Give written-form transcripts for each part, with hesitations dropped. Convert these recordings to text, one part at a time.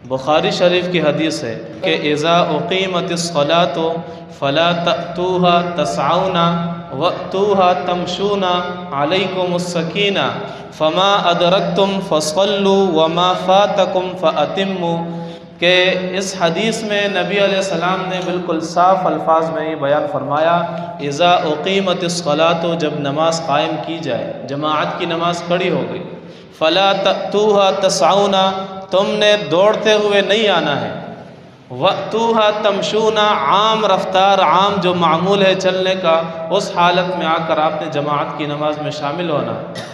بخاری شریف کی حدیث ہے کہ اذا اقیمت الصلاۃ فلا تأتوها تسعون وأتوها تمشون علیکم السکینہ فما ادرکتم فصلوا وما فاتکم فأتموا، کہ اس حدیث میں نبی علیہ السلام نے بالکل صاف الفاظ میں یہ بیان فرمایا، اذا اقیمت الصلاۃ، جب نماز قائم کی جائے، جماعت کی نماز کھڑی ہو گئی، فلا تأتوها تسعون، تم نے دوڑتے ہوئے نہیں آنا ہے، وَأْتُوهَا تَمْشُونَ، عام رفتار، عام جو معمول ہے چلنے کا، اس حالت میں آ کر آپ نے جماعت کی نماز میں شامل ہونا ہے۔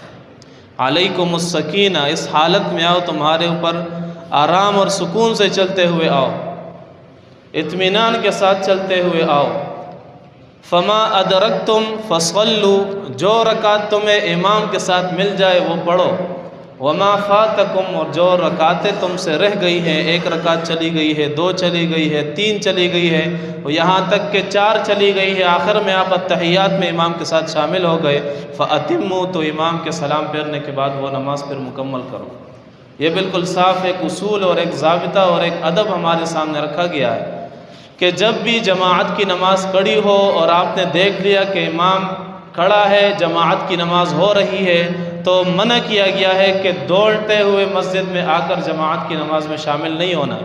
علیکم السکینہ، اس حالت میں آؤ، تمہارے اوپر آرام اور سکون سے چلتے ہوئے آؤ، اطمینان کے ساتھ چلتے ہوئے آؤ۔ فما ادرکتم فصلوا، جو رکعت تمہیں امام کے ساتھ مل جائے وہ پڑھو، وما فاتکم، اور جو رکعتیں تم سے رہ گئی ہیں، ایک رکعت چلی گئی ہے، دو چلی گئی ہے، تین چلی گئی ہے، یہاں تک کہ چار چلی گئی ہے، آخر میں آپ التحیات میں امام کے ساتھ شامل ہو گئے، فأتموا، تو امام کے سلام پھیرنے کے بعد وہ نماز پھر مکمل کرو۔ یہ بالکل صاف ایک اصول اور ایک ضابطہ اور ایک ادب ہمارے سامنے رکھا گیا ہے کہ جب بھی جماعت کی نماز کھڑی ہو اور آپ نے دیکھ لیا کہ امام کھڑا ہے، جماعت کی نماز ہو رہی ہے، تو منع کیا گیا ہے کہ دوڑتے ہوئے مسجد میں آ کر جماعت کی نماز میں شامل نہیں ہونا۔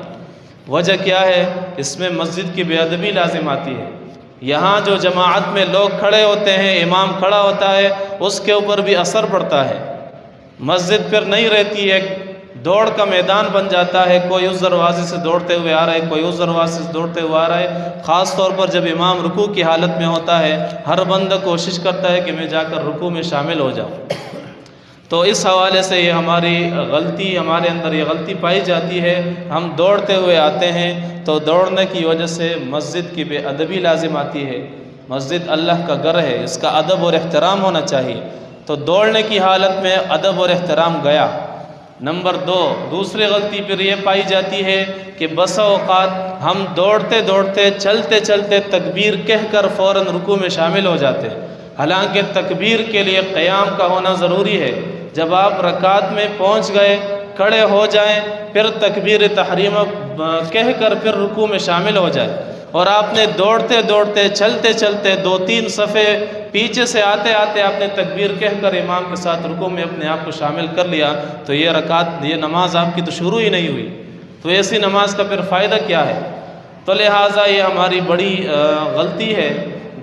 وجہ کیا ہے؟ اس میں مسجد کی بے ادبی لازم آتی ہے۔ یہاں جو جماعت میں لوگ کھڑے ہوتے ہیں، امام کھڑا ہوتا ہے، اس کے اوپر بھی اثر پڑتا ہے، مسجد پھر نہیں رہتی ہے، دوڑ کا میدان بن جاتا ہے، کوئی اس دروازے سے دوڑتے ہوئے آ رہا ہے، کوئی اس دروازے سے دوڑتے ہوئے آ رہا ہے۔ خاص طور پر جب امام رکوع کی حالت میں ہوتا ہے، ہر بندہ کوشش کرتا ہے کہ میں جا کر رکوع میں شامل ہو جاؤں۔ تو اس حوالے سے یہ ہماری غلطی، ہمارے اندر یہ غلطی پائی جاتی ہے، ہم دوڑتے ہوئے آتے ہیں، تو دوڑنے کی وجہ سے مسجد کی بے ادبی لازم آتی ہے۔ مسجد اللہ کا گھر ہے، اس کا ادب اور احترام ہونا چاہیے، تو دوڑنے کی حالت میں ادب اور احترام گیا۔ نمبر دو، دوسری غلطی پھر یہ پائی جاتی ہے کہ بسا اوقات ہم دوڑتے دوڑتے، چلتے چلتے تکبیر کہہ کر فوراً رکوع میں شامل ہو جاتے ہیں، حالانکہ تکبیر کے لیے قیام کا ہونا ضروری ہے۔ جب آپ رکعت میں پہنچ گئے، کھڑے ہو جائیں، پھر تکبیر تحریمہ کہہ کر پھر رکوع میں شامل ہو جائیں، اور آپ نے دوڑتے دوڑتے، چلتے چلتے، دو تین صفحے پیچھے سے آتے آتے آپ نے تکبیر کہہ کر امام کے ساتھ رکوع میں اپنے آپ کو شامل کر لیا، تو یہ رکعت، یہ نماز آپ کی تو شروع ہی نہیں ہوئی، تو ایسی نماز کا پھر فائدہ کیا ہے؟ تو لہٰذا یہ ہماری بڑی غلطی ہے۔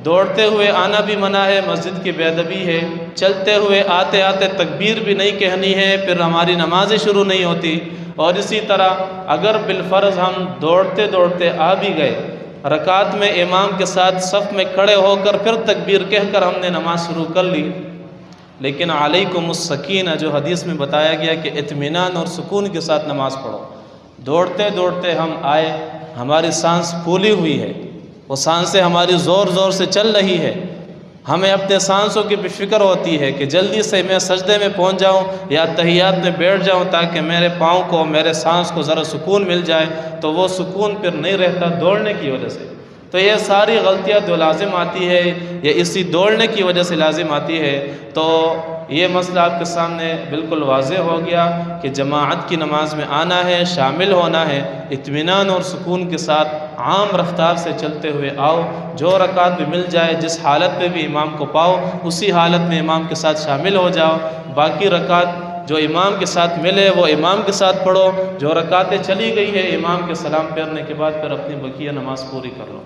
دوڑتے ہوئے آنا بھی منع ہے، مسجد کی بے ادبی ہے، چلتے ہوئے آتے آتے تکبیر بھی نہیں کہنی ہے، پھر ہماری نمازیں شروع نہیں ہوتی۔ اور اسی طرح اگر بالفرض ہم دوڑتے دوڑتے آ بھی گئے، رکعت میں امام کے ساتھ صف میں کھڑے ہو کر پھر تکبیر کہہ کر ہم نے نماز شروع کر لی، لیکن علیکم السکینہ جو حدیث میں بتایا گیا کہ اطمینان اور سکون کے ساتھ نماز پڑھو۔ دوڑتے دوڑتے ہم آئے، ہماری سانس پھولی ہوئی ہے، وہ سانسیں ہماری زور زور سے چل رہی ہے، ہمیں اپنے سانسوں کی بھی فکر ہوتی ہے کہ جلدی سے میں سجدے میں پہنچ جاؤں یا تحیات میں بیٹھ جاؤں تاکہ میرے پاؤں کو، میرے سانس کو ذرا سکون مل جائے، تو وہ سکون پھر نہیں رہتا دوڑنے کی وجہ سے۔ تو یہ ساری غلطیاں جو لازم آتی ہے، یہ اسی دوڑنے کی وجہ سے لازم آتی ہے۔ تو یہ مسئلہ آپ کے سامنے بالکل واضح ہو گیا کہ جماعت کی نماز میں آنا ہے، شامل ہونا ہے، اطمینان اور سکون کے ساتھ عام رفتار سے چلتے ہوئے آؤ، جو رکعت بھی مل جائے، جس حالت میں بھی امام کو پاؤ، اسی حالت میں امام کے ساتھ شامل ہو جاؤ، باقی رکعت جو امام کے ساتھ ملے وہ امام کے ساتھ پڑھو، جو رکعتیں چلی گئی ہے امام کے سلام پھیرنے کے بعد پھر اپنی بقیہ نماز پوری کر لو۔